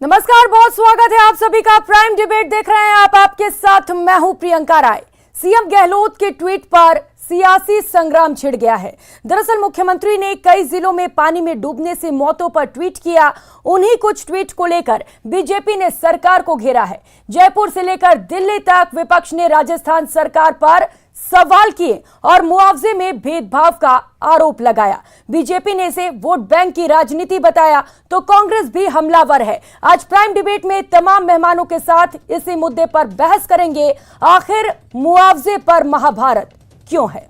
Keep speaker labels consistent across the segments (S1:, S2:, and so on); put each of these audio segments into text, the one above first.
S1: नमस्कार, बहुत स्वागत है आप सभी का। प्राइम डिबेट देख रहे हैं आप, आपके साथ मैं हूं प्रियंका राय। सीएम गहलोत के ट्वीट पर सियासी संग्राम छिड़ गया है। दरअसल मुख्यमंत्री ने कई जिलों में पानी में डूबने से मौतों पर ट्वीट किया। उन्हीं कुछ ट्वीट को लेकर बीजेपी ने सरकार को घेरा है। जयपुर से लेकर दिल्ली तक विपक्ष ने राजस्थान सरकार पर सवाल किए और मुआवजे में भेदभाव का आरोप लगाया। बीजेपी ने इसे वोट बैंक की राजनीति बताया तो कांग्रेस भी हमलावर है। आज प्राइम डिबेट में तमाम मेहमानों के साथ इसी मुद्दे पर बहस करेंगे। आखिर मुआवजे पर महाभारत क्यों है?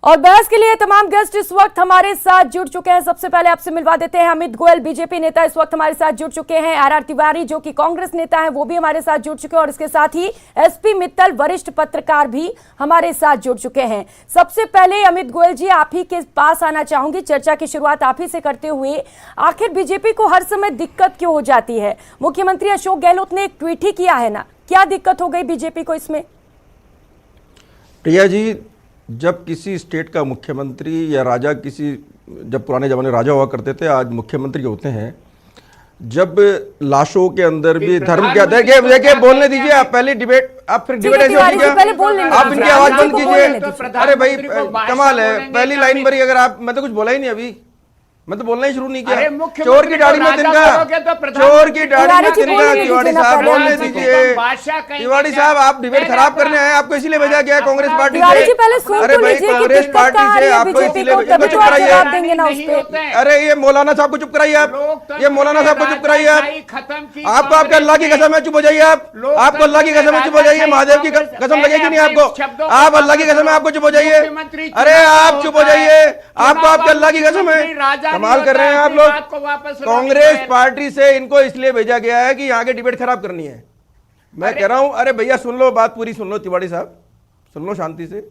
S1: और बहस के लिए तमाम गेस्ट इस वक्त हमारे साथ जुड़ चुके हैं। सबसे पहले आपसे मिलवा देते हैं अमित गोयल, बीजेपी नेता इस वक्त हमारे साथ जुड़ चुके हैं। आर तिवारी जो कि कांग्रेस नेता हैं, वो भी हमारे साथ जुड़ चुके हैं। और इसके साथ ही एसपी मित्तल, वरिष्ठ पत्रकार, भी हमारे साथ जुड़ चुके हैं। सबसे पहले अमित गोयल जी, आप ही के पास आना चाहूंगी। चर्चा की शुरुआत आप ही से करते हुए, आखिर बीजेपी को हर समय दिक्कत क्यों हो जाती है? मुख्यमंत्री अशोक गहलोत ने एक ट्वीट ही किया है ना, क्या दिक्कत हो गई बीजेपी को इसमें?
S2: प्रिया जी, जब किसी स्टेट का मुख्यमंत्री या राजा, जब पुराने जमाने राजा हुआ करते थे, आज मुख्यमंत्री होते हैं, जब लाशों के अंदर भी धर्म क्या देखिए बोलने दीजिए। आप पहले डिबेट, आप फिर डिबेट ऐसे होगी क्या? आप इनकी आवाज बंद कीजिए। अरे भाई कमाल है, पहली लाइन पर ही अगर आप, मैं तो कुछ बोला ही नहीं अभी, मैं तो बोलना ही शुरू नहीं किया। चोर की दाढ़ी में तिनका, चोर की दाढ़ी में तिनका। तिवाड़ी साहब बोलने दीजिए। तिवाड़ी साहब, आप डिबेट खराब करने आए, आपको इसीलिए भेजा गया कांग्रेस पार्टी से। अरे भाई कांग्रेस पार्टी से आपको इसीलिए चुप कराइए। अरे ये मौलाना साहब को चुप कराइए आप, ये मौलाना साहब को चुप कराइए आप। आपको आपके अल्लाह की कसम है, चुप हो जाइए आप। आपको अल्लाह की कसम है, चुप हो जाइए। महादेव की कसम लगेगी नहीं आपको? आप अल्लाह की कसम है, आपको चुप हो जाइए। अरे आप चुप हो जाइए, आपको आपके अल्लाह की कसम है। कमाल कर रहे हैं आप लोग। कांग्रेस पार्टी से इनको इसलिए भेजा गया है कि यहां के डिबेट खराब करनी है। मैं कह रहा हूं, अरे भैया सुन लो, बात पूरी सुन लो। तिवाड़ी साहब सुन लो शांति से।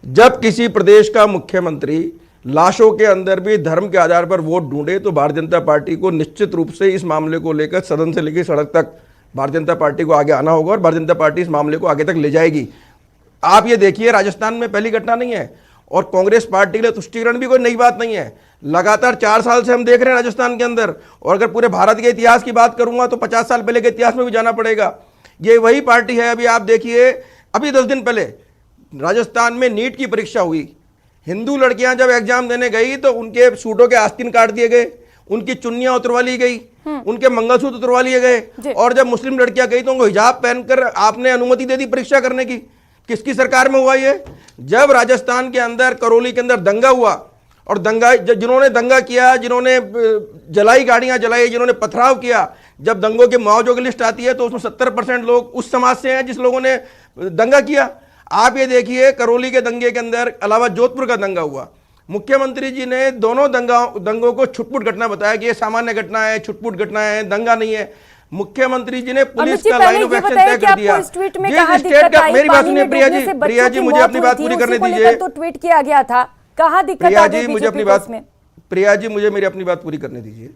S2: जब किसी प्रदेश का मुख्यमंत्री लाशों के अंदर भी धर्म के आधार पर वोट ढूंढे तो भारतीय जनता पार्टी को निश्चित रूप से इस मामले को लेकर सदन से लेकर सड़क तक भारतीय जनता पार्टी को आगे आना होगा और भारतीय जनता पार्टी इस मामले को आगे तक ले जाएगी। आप ये देखिए, राजस्थान में पहली घटना नहीं है और कांग्रेस पार्टी के लिए तुष्टीकरण भी कोई नई बात नहीं है। लगातार 4 साल से हम देख रहे हैं राजस्थान के अंदर, और अगर पूरे भारत के इतिहास की बात करूंगा तो 50 साल पहले के इतिहास में भी जाना पड़ेगा। ये वही पार्टी है। अभी आप देखिए, अभी 10 दिन पहले राजस्थान में नीट की परीक्षा हुई। हिंदू लड़कियां जब एग्जाम देने गई तो उनके सूटों के आस्तीन काट दिए गए, उनकी चुन्नियां उतरवा ली गई, उनके मंगलसूत्र उतरवा लिए गए। और जब मुस्लिम लड़कियां गई तो उनको हिजाब पहनकर आपने अनुमति दे दी परीक्षा करने की। किसकी सरकार में हुआ ये? जब राजस्थान के अंदर करौली के अंदर दंगा हुआ, और दंगा जिन्होंने दंगा किया, जिन्होंने जलाई गाड़ियां जलाई, जिन्होंने पथराव किया, जब दंगों के मुआवजों की लिस्ट आती है तो उसमें 70% लोग उस समाज से हैं जिस लोगों ने दंगा किया। आप ये देखिए, करौली के दंगे के अंदर अलावा जोधपुर का दंगा हुआ। मुख्यमंत्री जी ने दोनों दंगों को छुटपुट घटना बताया कि ये सामान्य घटना है, छुटपुट घटना है, दंगा नहीं है। मुख्यमंत्री जी ने पुलिस का लाइन ऑफ एक्शन तय कर दिया। जिस स्टेट का, मेरी बात सुनिए प्रिया जी, मुझे अपनी बात पूरी करने दीजिए।
S1: तो ट्वीट किया गया था, कहां दिक्कत आ गई मुझे अपनी बात में?
S2: प्रिया जी, मुझे मेरी अपनी बात पूरी करने दीजिए।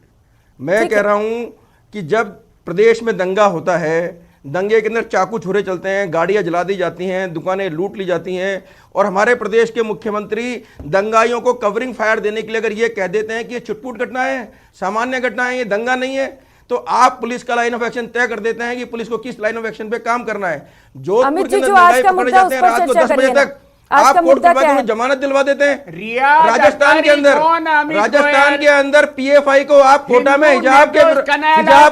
S2: मैं कह रहा हूं कि जब प्रदेश में दंगा होता है, दंगे के अंदर चाकू छुरे चलते हैं, गाड़ियां जला दी जाती हैं, दुकानें लूट ली जाती हैं, और हमारे प्रदेश के मुख्यमंत्री दंगाइयों को कवरिंग फायर देने के लिए अगर ये कह देते हैं कि ये छुटपुट घटना है, सामान्य घटना है, ये दंगा नहीं है, तो आप पुलिस का लाइन ऑफ एक्शन तय कर देते हैं कि पुलिस को किस लाइन ऑफ एक्शन पे काम करना है। जोधपुर के अंदर दंगाई पकड़े जाते हैं रात को 10 बजे तक, आप कोर्ट में जमानत दिलवा देते हैं। राजस्थान के अंदर पीएफआई को आप कोटा में हिजाब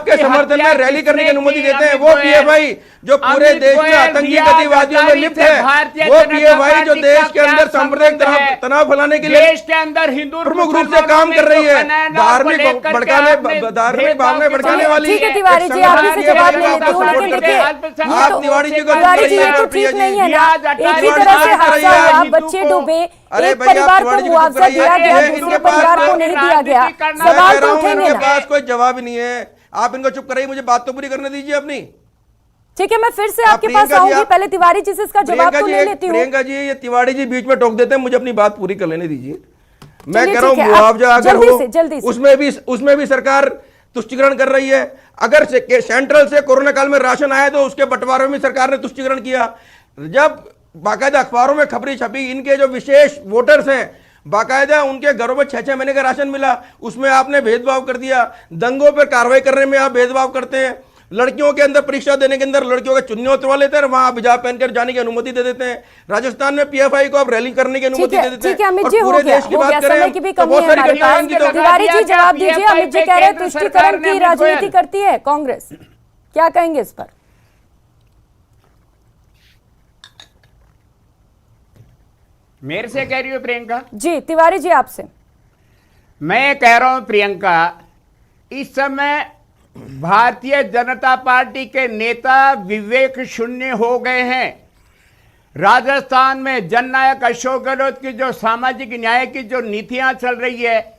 S2: के समर्थन में रैली करने की अनुमति देते हैं। वो पीएफआई जो पूरे देश में आतंकी गतिविधियों में लिप्त है, वो पीएफआई जो देश के अंदर सांप्रदायिक तनाव फैलाने के लिए देश के अंदर हिंदू प्रमुख रूप से काम कर रही है, धार्मिक भावनाएं भड़काने वाली।
S1: तिवारी जी, आप इसे जवाब ले लेते हो, लेकिन देखिए
S2: आप तिवारी जी को
S1: ठीक नहीं है ना, एक ही तरह से हादसा हुआ, बच्चे डूबे, एक परिवार को मुआवजा दिया गया, दूसरे परिवार को नहीं दिया गया। सवाल तो उठेंगे ना।
S2: पास कोई जवाब ही नहीं है। आप इनको चुप कराइए, मुझे बात तो पूरी करने दीजिए अपनी।
S1: ठीक है, मैं फिर से आपके पास आऊंगी, पहले तिवारी जी से इसका जवाब तो ले लेती हूँ।
S2: प्रियंका जी, ये तिवारी जी बीच में टोक देते हैं, मुझे अपनी बात पूरी कर लेने दीजिए। मैं कह रहा हूँ मुआवजा अगर हो, उसमें भी सरकार तुष्टिकरण कर रही है। अगर सेंट्रल से कोरोना काल में राशन आया तो उसके बंटवारे में सरकार ने तुष्टिकरण किया। जब बाकायदा अखबारों में खबरें छपी, इनके जो विशेष वोटर्स हैं बाकायदा उनके घरों में 6-6 महीने का राशन मिला, उसमें आपने भेदभाव कर दिया। दंगों पर कार्रवाई करने में आप भेदभाव करते हैं। लड़कियों के अंदर परीक्षा देने के अंदर लड़कियों का चुन्नी उतरवा लेते हैं, वहां हिजाब पहनकर जाने की अनुमति दे देते हैं। राजस्थान में पीएफआई को आप रैली करने की अनुमति दे देते हैं।
S1: ठीक है अमित
S2: और
S1: जी, हो
S2: पूरे
S1: गया,
S2: देश की
S1: हो
S2: बात
S1: गया,
S2: करें
S1: समय की भी
S2: तो
S1: कमी
S2: बहुत
S1: है
S2: सारी
S1: हमारे
S2: घटनाएं
S1: पास।
S2: उनकी तो
S1: तिवारी जी जवाब दीजिए, अमित जी कह रहे हैं तुष्टिकरण की राजनीति करती है कांग्रेस, क्या कहेंगे इस पर?
S3: मेरे से कह रही हो प्रियंका?
S1: जी तिवारी जी आपसे।
S3: मैं कह रहा हूं प्रियंका, इस समय भारतीय जनता पार्टी के नेता विवेक शून्य हो गए हैं। राजस्थान में जननायक अशोक गहलोत की जो सामाजिक न्याय की जो नीतियां चल रही है,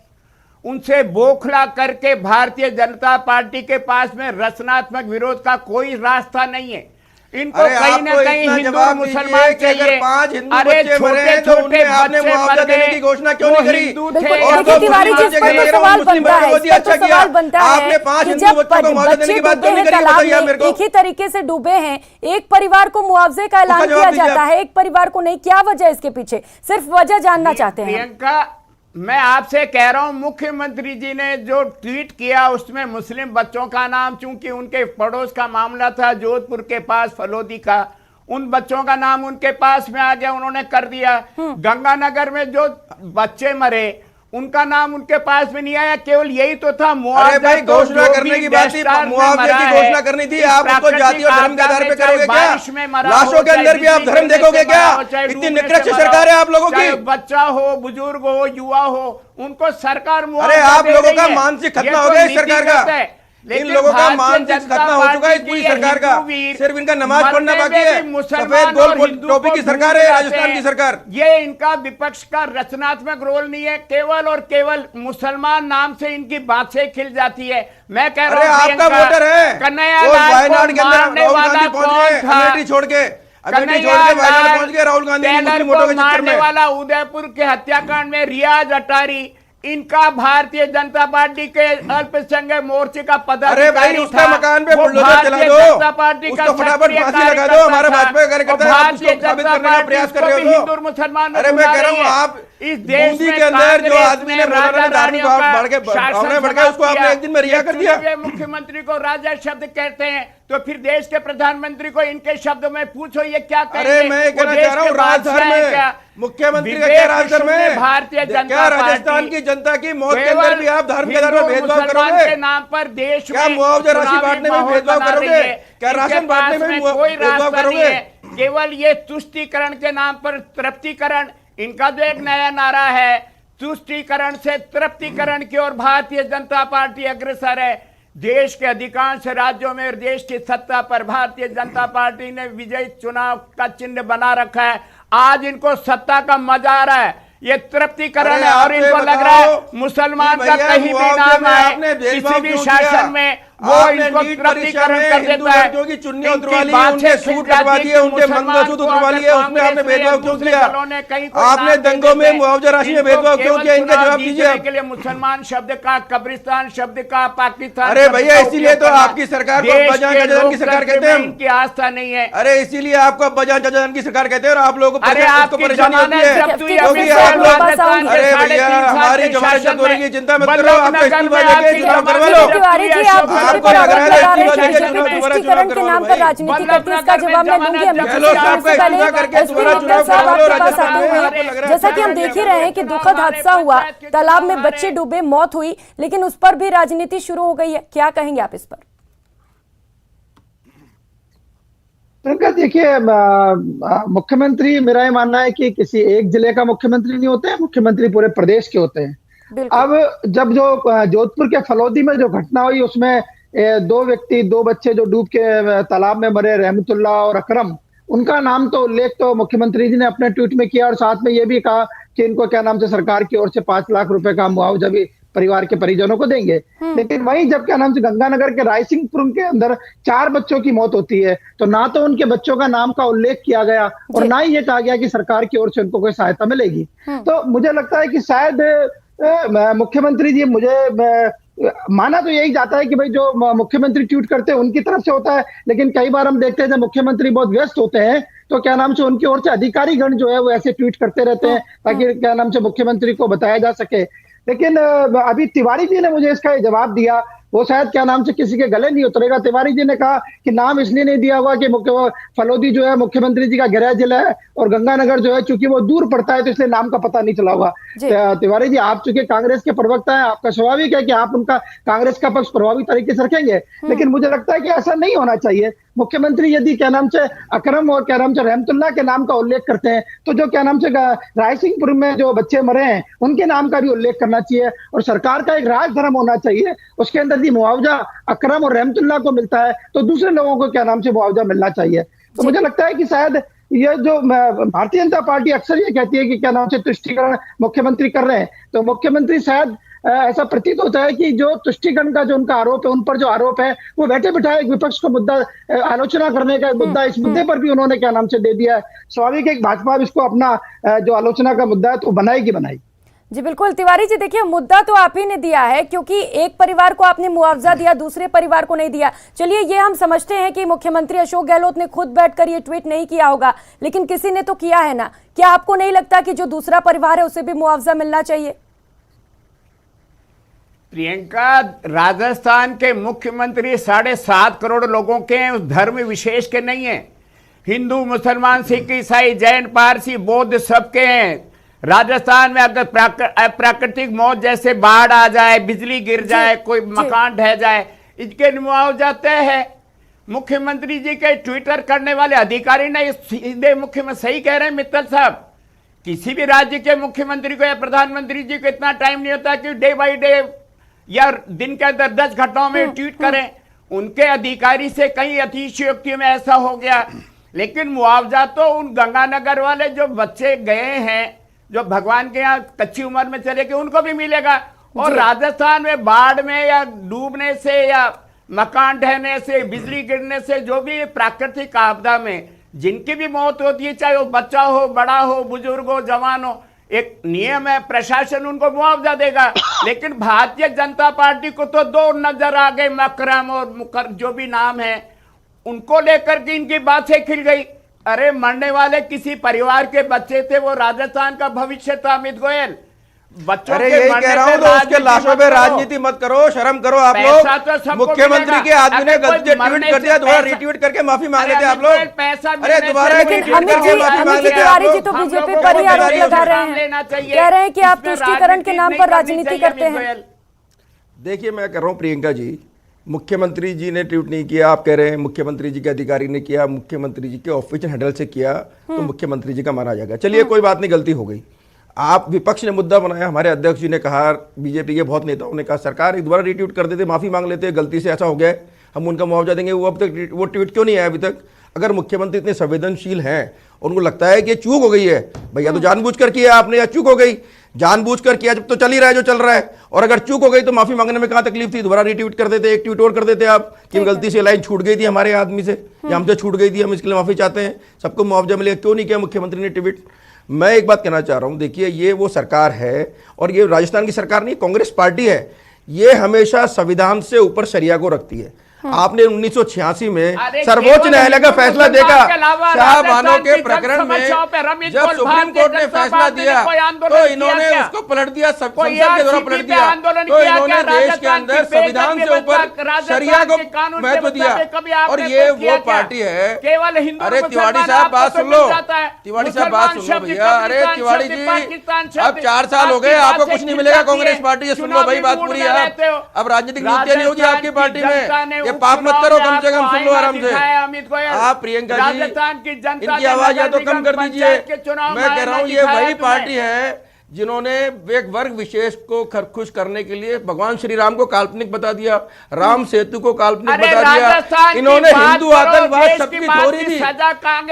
S3: उनसे बौखला करके भारतीय जनता पार्टी के पास में रचनात्मक विरोध का कोई रास्ता नहीं है। इनको कहीं ना कहीं हिंदू और मुसलमान
S2: चाहिए। अगर 5 हिंदू बच्चे मरे तो उनमें आपने मुआवजा देने की घोषणा क्यों नहीं करी?
S1: और तो तिवारी जी, इस पर तो सवाल बनता है, इस पर तो सवाल बनता है कि जब बच्चे डूबे हैं तालाब में, एक ही तरीके से डूबे हैं, एक परिवार को मुआवजे का ऐलान किया जाता है, एक परिवार को नहीं, क्या वजह इसके पीछे? सिर्फ वजह जानना चाहते हैं।
S3: प्रियंका, मैं आपसे कह रहा हूं, मुख्यमंत्री जी ने जो ट्वीट किया उसमें मुस्लिम बच्चों का नाम, चूंकि उनके पड़ोस का मामला था जोधपुर के पास फलोदी का, उन बच्चों का नाम उनके पास में आ गया, उन्होंने कर दिया। गंगानगर में जो बच्चे मरे उनका नाम उनके पास में नहीं आया, केवल यही तो था मुआवजा।
S2: भाई घोषणा करने की बात थी, मुआवजे की घोषणा करनी थी। आप उसको जाति और धर्म के आधार पे करोगे क्या? लाशों के अंदर भी आप धर्म देखोगे क्या? इतनी निकृष्ट सरकार है आप लोगों की।
S3: बच्चा हो, बुजुर्ग हो, युवा हो, उनको सरकार
S2: अरे आप लोगों का मानसिक खतना हो गया इस सरकार का। इन लोगों का मानसिक खतना हो चुका है इस पूरी सरकार का। सिर्फ इनका नमाज पढ़ना बाकी है। सफेद गोल टोपी की सरकार है राजस्थान की सरकार।
S3: ये इनका विपक्ष का रचनात्मक रोल नहीं है, केवल और केवल मुसलमान नाम से इनकी बातें खिल जाती है। मैं कह रहा हूं
S2: आपका वोटर है
S3: वायनाड के अंदर
S2: राहुल गांधी पहुंच गए, अमेठी छोड़ के वायनाड पहुंच गए राहुल गांधी मुस्लिम वोटों के चक्कर में।
S3: वाला उदयपुर के हत्याकांड में रियाज अटारी, इनका भारतीय जनता पार्टी के अल्पसंख्यक मोर्चे का पदाधिकारी था।
S2: अरे भाई उसका मकान पे बुलडोजर चला दो, उसको फटाफट फांसी लगा दो। हमारा भाजपा कार्यकर्ता है, आप उसको साबित करने का प्रयास कर रहे हो।
S3: हिंदू और मुसलमान,
S2: अरे मैं कह रहा हूँ आप
S3: इस देश
S2: के अंदर जो आदमी ने धार्मिक भाव बढ़ के उसको आपने एक दिन में रिहा कर दिया।
S3: मुख्यमंत्री को राजा शब्द कहते हैं, तो फिर देश के प्रधानमंत्री को इनके शब्दों में पूछो ये क्या कहेंगे?
S2: अरे मैं कहना चाह रहा हूँ राजस्थान में मुख्यमंत्री का क्या राजस्थान में
S3: भारतीय जनता
S2: राजस्थान की जनता की मौत के अंदर भी आप धर्म के आधार पर भेदभाव करोगे
S3: के नाम पर देश
S2: क्या? मुआवजा राशि बांटने में भेदभाव करोगे क्या? राशन बांटने में
S3: कोई
S2: भेदभाव करोगे?
S3: केवल ये तुष्टीकरण के नाम पर तृप्तिकरण, इनका जो एक नया नारा है, तुष्टीकरण से तृप्तिकरण की ओर भारतीय जनता पार्टी अग्रसर है। देश के अधिकांश राज्यों में देश की सत्ता पर भारतीय जनता पार्टी ने विजय चुनाव का चिन्ह बना रखा है। आज इनको सत्ता का मजा आ रहा है, ये तृप्तिकरण है और इनको लग रहा है मुसलमान का कहीं भी नाम आए किसी भी शासन में वो इनको तृप्तिकरण कर देता है।
S2: क्योंकि चुन्नी उतरवा ली, उनके सूट कटवा दिए, उनके मंगलसूत्र उतरवा लिए, उसमें आपने भेदभाव क्यों किया? आपने दंगों में मुआवजा राशि में भेदभाव क्यों किया? इनका जवाब दीजिए।
S3: के लिए मुसलमान शब्द का, कब्रिस्तान शब्द का, पाकिस्तान,
S2: अरे भैया इसीलिए तो आपकी सरकार को अब्बाजान चाचाजान की सरकार कहते हैं।
S3: इनकी आस्था नहीं है।
S2: अरे इसीलिए आपको अब्बाजान चाचाजान की सरकार कहते हैं और आप लोगों को परेशानी होती है क्योंकि आप लोग, अरे भैया हमारी जमानत जब्त होने की चिंता मत करो, आपको इस्तीफा देके चुनाव करवा लो।
S1: आपको लग रहा है तुष्टीकरण के नाम पर राजनीति करती है, इसका जवाब मैं दूंगी। जैसा कि हम देख ही रहे हैं कि दुखद हादसा हुआ, तालाब में बच्चे डूबे, मौत हुई, लेकिन उस पर भी राजनीति शुरू हो गई है, क्या कहेंगे आप इस पर?
S4: प्रियंका देखिए, मुख्यमंत्री, मेरा ये मानना है कि किसी एक जिले का मुख्यमंत्री नहीं होते हैं, मुख्यमंत्री पूरे प्रदेश के होते हैं। अब जब जो जोधपुर के फलोदी में जो घटना हुई उसमें 2 बच्चे जो डूब के तालाब में मरे, रहमतुल्ला और अकरम, उनका नाम तो उल्लेख तो मुख्यमंत्री जी ने अपने ट्वीट में किया और साथ में ये भी कहा कि इनको क्या नाम से सरकार की ओर से 5 लाख रुपए का मुआवजा भी परिवार के परिजनों को देंगे। लेकिन वहीं जब क्या नाम से गंगानगर के रायसिंहपुर के अंदर 4 बच्चों की मौत होती है तो ना तो उनके बच्चों का नाम का उल्लेख किया गया और ना ही ये कहा गया कि सरकार की ओर से उनको कोई सहायता मिलेगी। तो मुझे लगता है कि शायद मुख्यमंत्री जी, मुझे माना तो यही जाता है कि भाई जो मुख्यमंत्री ट्वीट करते हैं उनकी तरफ से होता है, लेकिन कई बार हम देखते हैं जब मुख्यमंत्री बहुत व्यस्त होते हैं तो क्या नाम से उनकी ओर से अधिकारी गण जो है वो ऐसे ट्वीट करते रहते हैं ताकि क्या नाम से मुख्यमंत्री को बताया जा सके। लेकिन अभी तिवारी जी ने मुझे इसका जवाब दिया, वो शायद क्या नाम से किसी के गले नहीं उतरेगा। तिवारी जी ने कहा कि नाम इसलिए नहीं दिया हुआ कि फलोदी जो है मुख्यमंत्री जी का गृह जिला है और गंगानगर जो है चूंकि वो दूर पड़ता है तो इसलिए नाम का पता नहीं चला हुआ। तिवारी जी, आप चूंकि कांग्रेस के प्रवक्ता हैं, आपका स्वाभाविक है कि आप उनका कांग्रेस का पक्ष प्रभावी तरीके से रखेंगे, लेकिन मुझे लगता है कि ऐसा नहीं होना चाहिए। मुख्यमंत्री यदि क्या नाम से अकरम और क्या नाम से रहमतुल्लाह के नाम का उल्लेख करते हैं तो जो क्या नाम से रायसिंहपुर में जो बच्चे मरे हैं उनके नाम का भी उल्लेख करना चाहिए और सरकार का एक राज धर्म होना चाहिए। उसके अंदर यदि मुआवजा अकरम और रहमतुल्लाह को मिलता है तो दूसरे लोगों को क्या नाम से मुआवजा मिलना चाहिए। तो मुझे लगता है कि शायद ये जो भारतीय जनता पार्टी अक्सर ये कहती है कि क्या नाम से तुष्टीकरण मुख्यमंत्री कर रहे हैं, तो मुख्यमंत्री शायद ऐसा प्रतीत होता है कि जो तुष्टीकरण का जो उनका आरोप है, उन पर जो आरोप है वो बैठे बिठाए एक विपक्ष को मुद्दा आलोचना करने का मुद्दा, इस मुद्दे पर भी उन्होंने क्या नाम से दे दिया है। स्वाभाविक है भाजपा इसको अपना जो आलोचना का मुद्दा है तो बनाएगी बनाई।
S1: जी बिल्कुल तिवारी जी, देखिए मुद्दा तो आप ही ने दिया है क्योंकि एक परिवार को आपने मुआवजा दिया, दूसरे परिवार को नहीं दिया। चलिए ये हम समझते हैं कि मुख्यमंत्री अशोक गहलोत ने खुद बैठकर ये ट्वीट नहीं किया होगा, लेकिन किसी ने तो किया है ना। क्या आपको नहीं लगता कि जो दूसरा परिवार है उसे भी मुआवजा मिलना चाहिए?
S3: प्रियंका, राजस्थान के मुख्यमंत्री 7.5 करोड़ लोगों के हैं, उस धर्म विशेष के नहीं है। हिंदू, मुसलमान, सिख, ईसाई, जैन, पारसी, बौद्ध सबके हैं। राजस्थान में अगर प्राकृतिक मौत जैसे बाढ़ आ जाए, बिजली गिर जाए, कोई मकान ढह जाए, इसके मुआवजा तय है। मुख्यमंत्री जी के ट्विटर करने वाले अधिकारी ने सीधे मुख्यमंत्री सही कह रहे हैं मित्तल साहब, किसी भी राज्य के मुख्यमंत्री को या प्रधानमंत्री जी को इतना टाइम नहीं होता कि डे बाई डे या दिन के अंदर 10 घटनाओं में ट्वीट करें। उनके अधिकारी से कई अतिशयोक्ति में ऐसा हो गया। लेकिन मुआवजा तो उन गंगानगर वाले जो बच्चे गए हैं, जो भगवान के यहाँ कच्ची उम्र में चले गए, उनको भी मिलेगा। और राजस्थान में बाढ़ में या डूबने से या मकान ढहने से, बिजली गिरने से, जो भी प्राकृतिक आपदा में जिनकी भी मौत होती है, चाहे वो बच्चा हो, बड़ा हो, बुजुर्ग हो, जवान हो, एक नियम है, प्रशासन उनको मुआवजा देगा। लेकिन भारतीय जनता पार्टी को तो दो नजर आ गए, मकरम और मुकर जो भी नाम है, उनको लेकर के इनकी बातें खिल गई। अरे मरने वाले किसी परिवार के बच्चे थे, वो राजस्थान का भविष्य था। अमित गोयल, बच्चों
S2: अरे
S3: के
S2: यही कह रहा हूं, तो उसके लाशों पे राजनीति मत करो, शर्म करो आप लोग। मुख्यमंत्री के आदमी ने गलती ट्वीट कर दिया, दोबारा रिट्वीट करके माफी मांग लेते आप लोग। अरे दोबारा रिट्वीट करके माफी मांग लेते आप लोग।
S1: तो बीजेपी पर ही आरोप लगा रहे हैं, कह रहे हैं कि आप तुष्टीकरण के नाम पर राजनीति करते हैं।
S2: देखिए मैं कह रहा हूं प्रियंका जी, मुख्यमंत्री जी ने ट्वीट नहीं किया, आप कह रहे हैं मुख्यमंत्री जी के अधिकारी ने किया, मुख्यमंत्री जी के ऑफिशियल हैंडल से किया तो मुख्यमंत्री जी का माना जाएगा। चलिए कोई बात नहीं, गलती हो गई। आप विपक्ष ने मुद्दा बनाया, हमारे अध्यक्ष जी ने कहा, बीजेपी के बहुत नेताओं ने कहा सरकार एक दोबारा रिट्वीट कर देते, माफी मांग लेते, गलती से ऐसा हो गया है, हम उनका मुआवजा देंगे। वो अब तक वो ट्वीट क्यों नहीं आया अभी तक? अगर मुख्यमंत्री इतने संवेदनशील हैं, उनको लगता है कि चूक हो गई है, भैया तो जानबूझकर किया आपने या चूक हो गई, जानबूझकर किया जब तो चल ही रहा है जो चल रहा है, और अगर चूक हो गई तो माफी मांगने में कहाँ तकलीफ थी? दोबारा रिट्वीट कर देते, एक ट्वीट और कर देते आप कि गलती से लाइन छूट गई थी हमारे आदमी से या हमसे छूट गई थी, हम इसके लिए माफी चाहते हैं, सबको मुआवजा मिलेगा। क्यों नहीं किया मुख्यमंत्री ने ट्वीट? मैं एक बात कहना चाह रहा हूं, देखिए ये वो सरकार है और ये राजस्थान की सरकार नहीं, कांग्रेस पार्टी है, ये हमेशा संविधान से ऊपर शरिया को रखती है। आपने 1986 में सर्वोच्च न्यायालय का फैसला देखा, शाहबानो के प्रकरण में जब सुप्रीम कोर्ट ने फैसला दिया तो इन्होंने उसको पलट दिया, संसद के द्वारा पलट दिया। तो इन्होंने देश के अंदर संविधान से ऊपर शरिया को महत्व दिया, और ये वो पार्टी है। अरे तिवारी साहब बात सुन लो, तिवारी साहब बात सुन लो भैया। अरे तिवारी जी, अब 4 साल हो गए, आपको कुछ नहीं मिलेगा कांग्रेस पार्टी से, सुन लो भाई बात पूरी है। अब राजनीतिक नीतियां नहीं होगी आपकी पार्टी में, पाप मत करो, कम से कम सुन लो आराम से। आप प्रियंका जी इनकी आवाज या तो कम कर दीजिए। मैं कह रहा हूं ये वही पार्टी है जिन्होंने एक वर्ग विशेष को खुश करने के लिए भगवान श्री राम को काल्पनिक बता दिया, राम सेतु को काल्पनिक बता दिया। इन्होंने हिंदू आतंकवाद सबकी थ्योरी दी,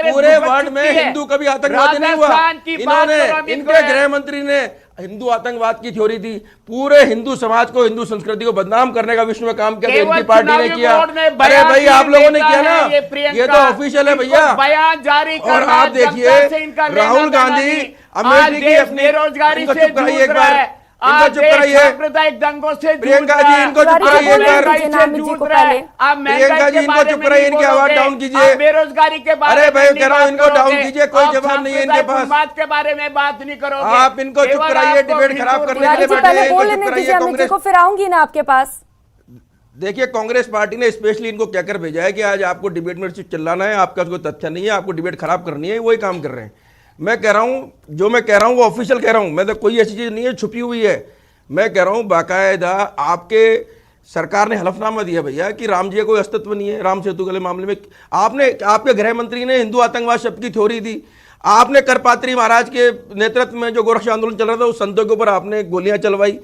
S2: पूरे वर्ल्ड में हिंदू कभी आतंकवादी नहीं हुआ। इन्होंने, इनके गृह मंत्री ने हिंदू आतंकवाद की थ्योरी दी, पूरे हिंदू समाज को, हिंदू संस्कृति को बदनाम करने का विश्व में काम किया, तो इनकी पार्टी ने किया। अरे भाई आप लोगों ने किया ना, ये तो ऑफिशियल है भैया।
S3: बयान जारी
S2: और आप देखिए राहुल गांधी अमेठी की अपनी
S3: बेरोजगारी से जूझ रहा है,
S2: इनको चुप कराइए।
S3: सांप्रदायिक दंगों से
S2: प्रियंका जी, इनको चुप कराइए एक बार।
S3: प्रियंका
S2: जी, इनको चुप कराइए, इनकी आवाज डाउन कीजिए।
S3: बेरोजगारी के बारे
S2: अरे भाई कह रहा हूँ, इनको डाउन कीजिए, कोई जवाब नहीं है इनके पास।
S3: बात के बारे में बात नहीं करोगे।
S2: आप इनको चुप कराइए, डिबेट खराब करने के लिए बैठे
S1: पहले
S2: हैं।
S1: बोल
S2: इनको चुप
S1: लेने दीजिए
S2: कराइए।
S1: अमित जी को, फिर आऊंगी ना आपके पास।
S2: देखिए, कांग्रेस पार्टी ने स्पेशली इनको क्या कर भेजा है कि आज आपको डिबेट में सिर्फ चिल्लाना है, आपका कोई तथ्य नहीं है, आपको डिबेट खराब करनी है, वही काम कर रहे हैं। मैं कह रहा हूं, जो मैं कह रहा हूं वो ऑफिशियल कह रहा हूं, मैं तो कोई ऐसी चीज नहीं है छुपी हुई है। मैं कह रहा हूं बाकायदा आपके सरकार ने हलफनामा दिया भैया कि राम जी का कोई अस्तित्व नहीं है। राम सेतु के मामले में आपके गृह मंत्री ने हिंदू आतंकवाद शब्द की थ्योरी दी। आपने करपात्री महाराज के नेतृत्व में जो गोरक्षा आंदोलन चल रहा था उस संतों के ऊपर आपने गोलियां चलवाई।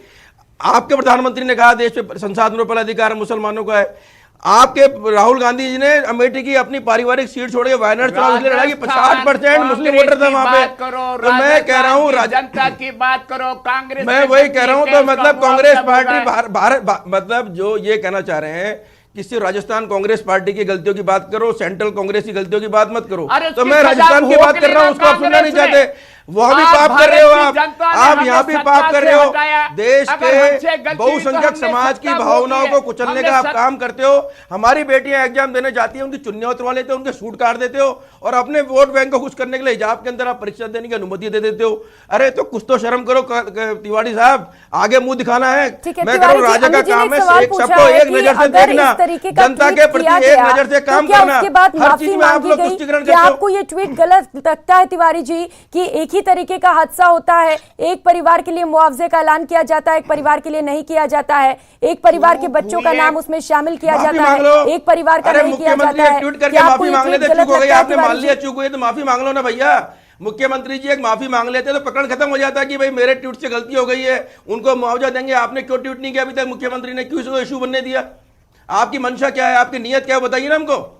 S2: आपके प्रधानमंत्री ने कहा देश पे संसाधनों पर अधिकार मुसलमानों का है। आपके राहुल गांधी जी ने अमेठी की अपनी पारिवारिक सीट छोड़ के वायनाड चुनाव इसलिए लड़ा कि 50% मुस्लिम वोटर थे वहां पे। तो मैं कह रहा हूं
S3: जनता की बात करो, कांग्रेस
S2: मैं वही कह रहा हूं। तो मतलब कांग्रेस पार्टी भारत मतलब जो ये कहना चाह रहे हैं कि सिर्फ राजस्थान कांग्रेस पार्टी की गलतियों की बात करो, सेंट्रल कांग्रेस की गलतियों की बात मत करो। तो मैं राजस्थान की बात कर रहा हूं, उसको आप सुनना नहीं चाहते। वहां भी पाप कर रहे हो आप यहाँ भी पाप कर रहे हो। देश के बहुसंख्यक समाज की भावनाओं को कुचलने का आप काम करते हो। हमारी बेटियां एग्जाम देने जाती हैं, उनकी चुन्नियां उतरवा लेते हो, उनके सूट काट देते हो और अपने वोट बैंक को खुश करने के लिए हिजाब के अंदर आप परीक्षा देने की अनुमति दे देते हो। अरे तो कुछ तो शर्म करो तिवारी साहब, आगे मुंह दिखाना है। मैं कह रहा हूँ राजा का काम है सबको एक नजर से देखना, जनता के प्रति एक नजर से काम करना। हर चीज में आप लोग तुष्टिकरण करते हो।
S1: आपको ये ट्वीट गलत लगता है तिवारी जी कि एक ही तरीके का हादसा होता है, एक परिवार के लिए मुआवजे का ऐलान किया जाता है, एक परिवार के लिए नहीं किया जाता है, एक परिवार के बच्चों का नाम उसमें शामिल किया जाता है, एक परिवार का नहीं किया जाता है।
S2: ट्वीट करके माफी मांग लेते, चूक हो गई, आपने मान लिया चूक हुई तो माफी मांग लो ना भैया। मुख्यमंत्री जी एक माफी मांग लेते तो प्रकरण खत्म हो जाता कि भाई मेरे ट्वीट से गलती हो गई है, उनको मुआवजा देंगे। आपने क्यों ट्वीट नहीं किया अभी तक? मुख्यमंत्री ने क्यों इसको इशू बनने दिया? आपकी मंशा क्या है, आपकी नीयत क्या है, बताइए ना हमको।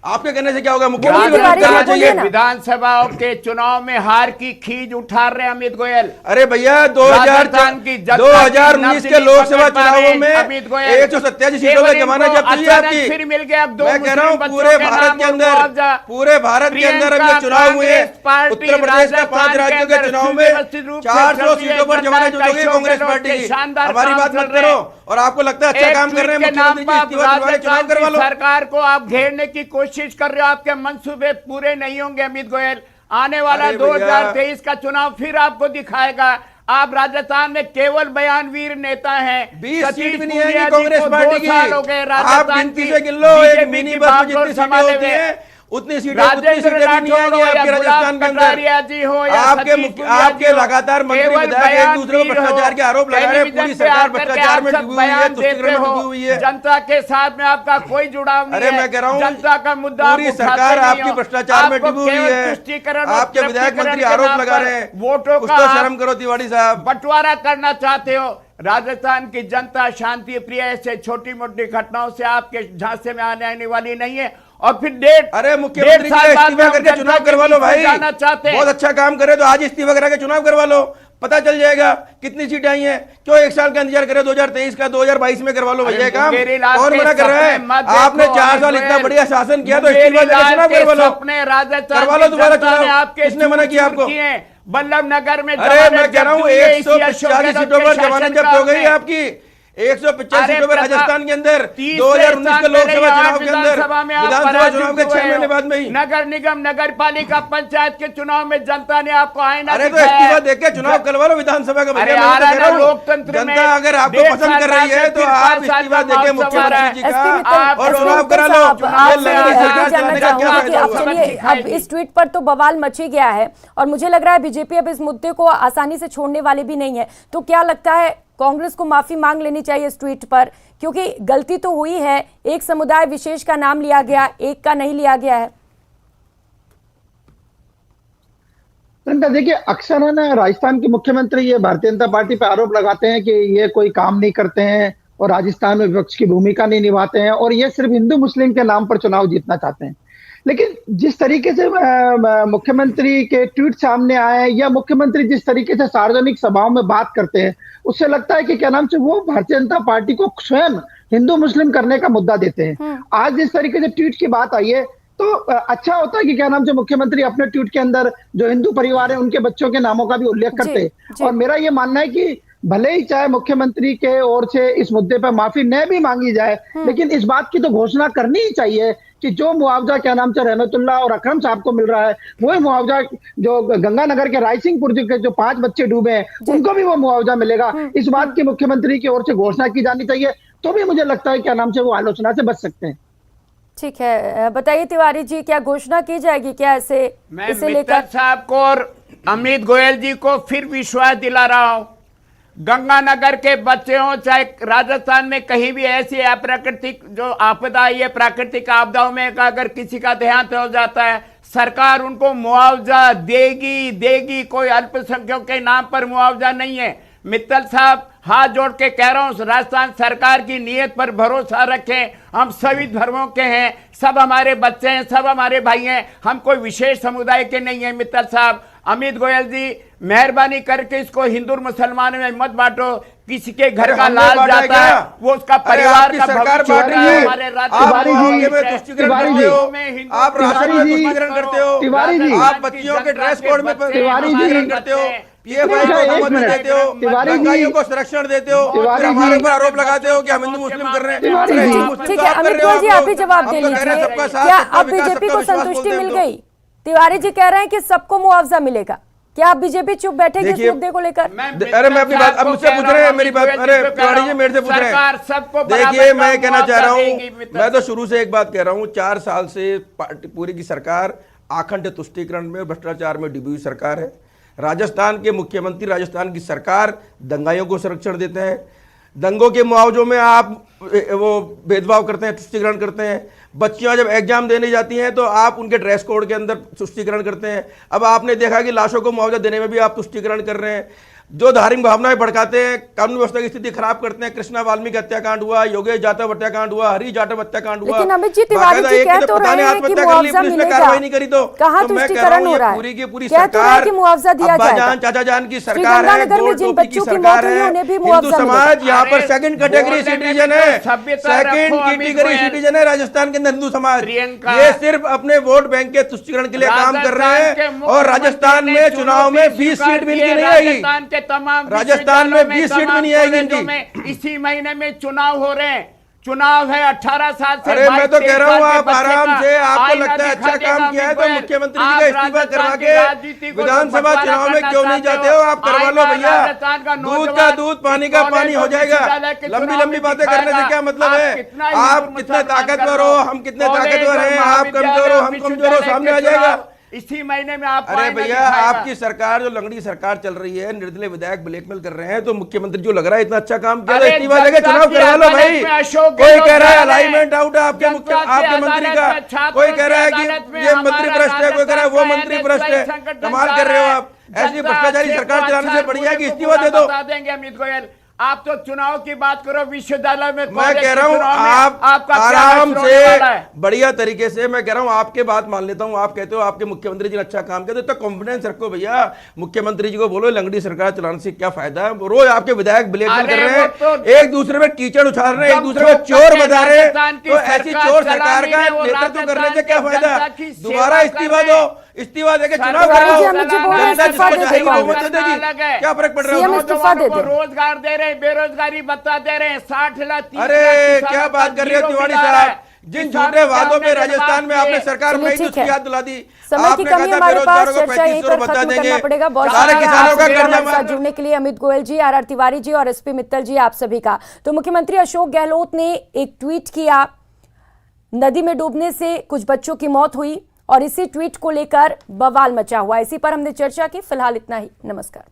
S2: आपके कहने से क्या होगा? मुख्यमंत्री करना चाहिए।
S3: विधानसभा के चुनाव में हार की खींच उठा रहे अमित गोयल।
S2: अरे भैया 2019 के लोकसभा चुनावों में 187 सीटों का जमाना जब थी आपकी,
S3: फिर मिल गया।
S2: मैं कह रहा हूँ पूरे भारत के अंदर अब ये चुनाव हुए, उत्तर प्रदेश के 5 राज्यों के चुनाव में 400 सीटों पर जमाना जुटेगी कांग्रेस पार्टी की। हमारी बात मत करो। और आपको लगता है अच्छा काम कर रहे हैं मुख्यमंत्री जी, चुनाव करवा लो।
S3: सरकार को आप घेरने की कोशिश कर रहे हो, आपके मंसूबे पूरे नहीं होंगे अमित गोयल। आने वाला 2023 का चुनाव फिर आपको दिखाएगा। आप राजस्थान में केवल बयानवीर नेता हैं।
S2: 20 सीट भी नहीं है कांग्रेस पार्टी की। आप गिनती से गिन लो, एक मिनी बस में जितनी सीटें होती हैं उतनी सीटें नहीं आएंगी आपके राजस्थान के अंदर। आपके लगातार मंत्री विधायक एक दूसरे को भ्रष्टाचार के आरोप लगा रहे हैं। पूरी सरकार भ्रष्टाचार में डूबी हुई है, तुष्टिकरण में डूबी हुई है।
S3: जनता के साथ में आपका कोई जुड़ाव नहीं है।
S2: अरे मैं कह रहा हूँ
S3: जनता का मुद्दा,
S2: पूरी सरकार आपकी भ्रष्टाचार में डूबी हुई है। आपके विधायक मंत्री आरोप लगा रहे हैं।
S3: वोटों
S2: कुछ तो शर्म करो तिवारी साहब।
S3: बंटवारा करना चाहते हो। राजस्थान की जनता शांति प्रिय, ऐसे छोटी मोटी घटनाओं से आपके झांसे में आने वाली नहीं है। और फिर
S2: अरे मुख्यमंत्री जी इस्तीफा करके चुनाव करवा लो भाई, बहुत अच्छा काम करे तो आज इस्तीफा करा के चुनाव करवा लो, पता चल जाएगा कितनी सीटें आई हैं। क्यों एक साल का इंतजार करे? 2023 का 2022 में करवा लो भैया काम। कौन मना कर रहा है? आपने 4 साल इतना बढ़िया शासन किया तो इस्तीफा देकर चुनाव करवा लो, करवा लो दोबारा चुनाव। किसने मना किया आपको?
S3: बल्लभ नगर में
S2: अरे मैं कह रहा हूँ 185 सीटों पर जमानत जब्त हो गई आपकी। 150 सीटों पर राजस्थान के अंदर 2019 के लोकसभा चुनाव के अंदर, विधानसभा चुनाव के 6 महीने बाद में ही
S3: नगर निगम, नगर पालिका, पंचायत के चुनाव में जनता ने आपको आईना
S2: अरे तो इस्तीफा देख के चुनाव करवा लो विधानसभा का।
S3: लोकतंत्र में
S2: जनता अगर आपको पसंद कर रही है तो आप इस्तीफा देके मुख्यमंत्री जी का और चुनाव करा लो।
S1: अब इस ट्वीट पर तो बवाल मची गया है और मुझे लग रहा है बीजेपी अब इस मुद्दे को आसानी से छोड़ने वाले भी नहीं है। तो क्या लगता है कांग्रेस को माफी मांग लेनी चाहिए इस ट्वीट पर, क्योंकि गलती तो हुई है, एक समुदाय विशेष का नाम लिया गया, एक का नहीं लिया गया है।
S4: देखिए अक्सर है ना राजस्थान के मुख्यमंत्री ये भारतीय जनता पार्टी पे आरोप लगाते हैं कि ये कोई काम नहीं करते हैं और राजस्थान में विपक्ष की भूमिका नहीं निभाते हैं और ये सिर्फ हिंदू मुस्लिम के नाम पर चुनाव जीतना चाहते हैं। लेकिन जिस तरीके से मुख्यमंत्री के ट्वीट सामने आए या मुख्यमंत्री जिस तरीके से सार्वजनिक सभाओं में बात करते हैं, उससे लगता है कि क्या नाम से वो भारतीय जनता पार्टी को स्वयं हिंदू मुस्लिम करने का मुद्दा देते हैं। आज जिस तरीके से ट्वीट की बात आई है तो अच्छा होता है कि क्या नाम से मुख्यमंत्री अपने ट्वीट के अंदर जो हिंदू परिवार है उनके बच्चों के नामों का भी उल्लेख करते हैं। और मेरा ये मानना है कि भले ही चाहे मुख्यमंत्री के ओर से इस मुद्दे पर माफी न भी मांगी जाए, लेकिन इस बात की तो घोषणा करनी ही चाहिए कि जो मुआवजा क्या नाम से रहमतुल्लाह और अकरम साहब को मिल रहा है, वही मुआवजा जो गंगानगर के रायसिंहपुर के जो 5 बच्चे डूबे हैं उनको भी वो मुआवजा मिलेगा। इस बात की मुख्यमंत्री की ओर से घोषणा की जानी चाहिए, तो भी मुझे लगता है क्या नाम से वो आलोचना से बच सकते हैं।
S1: ठीक है, बताइए तिवारी जी, क्या घोषणा की जाएगी क्या ऐसे
S3: मैं
S1: इसे
S3: मित्तल
S1: लेकर?
S3: साहब को और अमित गोयल जी को फिर विश्वास दिला रहा हूं, गंगानगर के बच्चे हों चाहे राजस्थान में कहीं भी ऐसी अप्राकृतिक जो आपदा आई है, प्राकृतिक आपदाओं में अगर किसी का देहांत हो जाता है, सरकार उनको मुआवजा देगी। कोई अल्पसंख्यकों के नाम पर मुआवजा नहीं है। मित्तल साहब, हाथ जोड़ के कह रहा हूं, राजस्थान सरकार की नीयत पर भरोसा रखें। हम सभी धर्मों के हैं, सब हमारे बच्चे हैं, सब हमारे भाई हैं, हम कोई विशेष समुदाय के नहीं है। मित्तल साहब, अमित गोयल जी, मेहरबानी करके इसको हिंदू मुसलमान में मत बांटो। किसी के घर का लाल जाता है वो उसका परिवार का
S2: सरकार
S3: भविष्य
S2: बांट रही
S3: होता है।
S2: है।
S3: हमारे
S2: तिवारी जी, आप राशन में तुष्टिकरण करते हो,
S4: तिवारी जी,
S2: आप बच्चियों के ड्रेस कोड में
S4: तिवारी जी
S2: करते हो, ये
S4: भाई को अनुमति
S2: देते हो,
S4: दंगाइयों
S2: को संरक्षण देते हो, फिर हमारे ऊपर आरोप लगाते हो कि हम हिंदू मुस्लिम कर रहे हैं।
S1: ठीक है अमित गोयल जी, आप भी जवाब दे लीजिए, क्या अब बीजेपी को संतुष्टि मिल गई? तिवारी जी कह रहे हैं कि सबको मुआवजा मिलेगा, क्या आप बीजेपी चुप बैठेगी इस मुद्दे को लेकर?
S2: अरे मैं अपनी बात, अब मुझसे पूछ रहे हैं मेरी बात, अरे तिवारी जी मेरे से पूछ रहे हैं। देखिए, मैं कहना चाह रहा हूँ, मैं तो शुरू से एक बात कह रहा हूँ, 4 साल से पूरी की सरकार आखंड तुष्टिकरण में, भ्रष्टाचार में डूबी हुई सरकार है। राजस्थान के मुख्यमंत्री, राजस्थान की सरकार दंगाइयों को संरक्षण देते हैं, दंगों के मुआवजों में आप वो भेदभाव करते हैं, तुष्टिकरण करते हैं। बच्चियां जब एग्जाम देने जाती हैं तो आप उनके ड्रेस कोड के अंदर तुष्टिकरण करते हैं। अब आपने देखा कि लाशों को मुआवजा देने में भी आप तुष्टिकरण कर रहे हैं। जो धार्मिक भावनाएं भड़काते हैं, कानून व्यवस्था की स्थिति खराब करते हैं। कृष्णा वाल्मीकि हत्याकांड हुआ, योगेश जाटव हत्याकांड हुआ, हरि जाटव हत्याकांड हुआ।
S1: लेकिन अमित जी, तिवारी जी कह तो रहे हैं कि मुआवजा मिलेगा,
S2: कार्रवाई नहीं करी तो
S1: कहाँ तुष्टिकरण हो रहा है?
S2: पूरी की पूरी
S1: कह तो रहे हैं
S2: सरकार,
S1: कि मुआवजा दिया जाएगा।
S2: चाचा जान की सरकार है,
S1: गंगानगर में जिन बच्चों की मौत हुई उन्हें भी
S2: हिंदू
S1: मुआवजा
S2: समाज यहाँ पर
S3: अरे,
S2: सेकंड कैटेगरी सिटीजन है, सेकंड कैटेगरी सिटीजन है राजस्थान के अंदर हिंदू समाज। ये सिर्फ अपने वोट बैंक के तुष्टिकरण के लिए काम कर रहे हैं और राजस्थान में चुनाव में 20 सीट भी इनकी नहीं आएगी। राजस्थान में 20 सीट भी नहीं आएगी इनकी।
S3: इसी महीने में चुनाव हो रहे हैं, चुनाव है 18 साल से।
S2: अरे मैं तो कह रहा हूँ, आप आराम से, आपको लगता है अच्छा काम किया है तो मुख्यमंत्री जी का इस्तीफा करवा के विधानसभा चुनाव में क्यों नहीं जाते हो? आप करवा लो भैया, दूध का दूध पानी का पानी हो जाएगा। लंबी लंबी बातें करने से क्या मतलब है? आप कितने ताकतवर हो, हम कितने ताकतवर हैं, आप कमजोर हो, हम कमजोर हो, सामने आ जाएगा
S3: इसी महीने में। आप
S2: अरे भैया, आपकी सरकार जो लंगड़ी सरकार चल रही है, निर्दलीय विधायक ब्लैकमेल कर रहे हैं, तो मुख्यमंत्री जो लग रहा है इतना अच्छा काम किया, इस्तीफा देके चुनाव करवा लो भाई। कोई कह रहा है अलाइनमेंट आउट है आपके मंत्री का, कोई कह रहा है कि ये मंत्री भ्रष्ट है, कोई कह रहा है वो मंत्री भ्रष्ट है। कमाल कर रहे हो आप। ऐसी भ्रष्टाचारी सरकार चलाने से बढ़िया है कि इस्तीफा दे दो।
S3: बता देंगे अमित गोयल, आप तो चुनाव की बात करो, विश्वविद्यालय में
S2: मैं कह रहा हूं, आप आराम से बढ़िया तरीके से, मैं कह रहा हूं आपके बात मान लेता हूं। आप कहते हो आपके मुख्यमंत्री जी ने अच्छा काम किया, तो कॉन्फिडेंस रखो भैया। मुख्यमंत्री जी को बोलो लंगड़ी सरकार चलाने से क्या फायदा है? रोज आपके विधायक ब्लैकमेल कर रहे हैं, एक दूसरे में कीचड़ उछाल रहे हैं, एक दूसरे में चोर बता रहे हैं, तो ऐसी चोर सरकार का नेतृत्व करने से क्या फायदा? दोबारा इस्तीफा दो, इस्तीफा देके चुनाव करवाओ, क्या फर्क पड़ रहा है?
S3: रोजगार दे रहे, बेरोजगारी बता दे रहे हैं, 60 लाख।
S2: अरे क्या बात कर रहे हो तिवारी साहब? जिन झूठे वादों में राजस्थान में आपने सरकार में ही याद दिला दी।
S1: समय की कमी, हमारे पास चर्चा यहीं पर खत्म करना पड़ेगा। बहुत
S2: सारे किसानों का कर्जा
S1: साथ जुड़ने के लिए अमित गोयल जी, आर तिवारी जी और एसपी मित्तल जी, आप सभी का। तो मुख्यमंत्री अशोक गहलोत ने एक ट्वीट किया, नदी में डूबने से कुछ बच्चों की मौत हुई और इसी ट्वीट को लेकर बवाल मचा हुआ। इसी पर हमने चर्चा की। फिलहाल इतना ही, नमस्कार।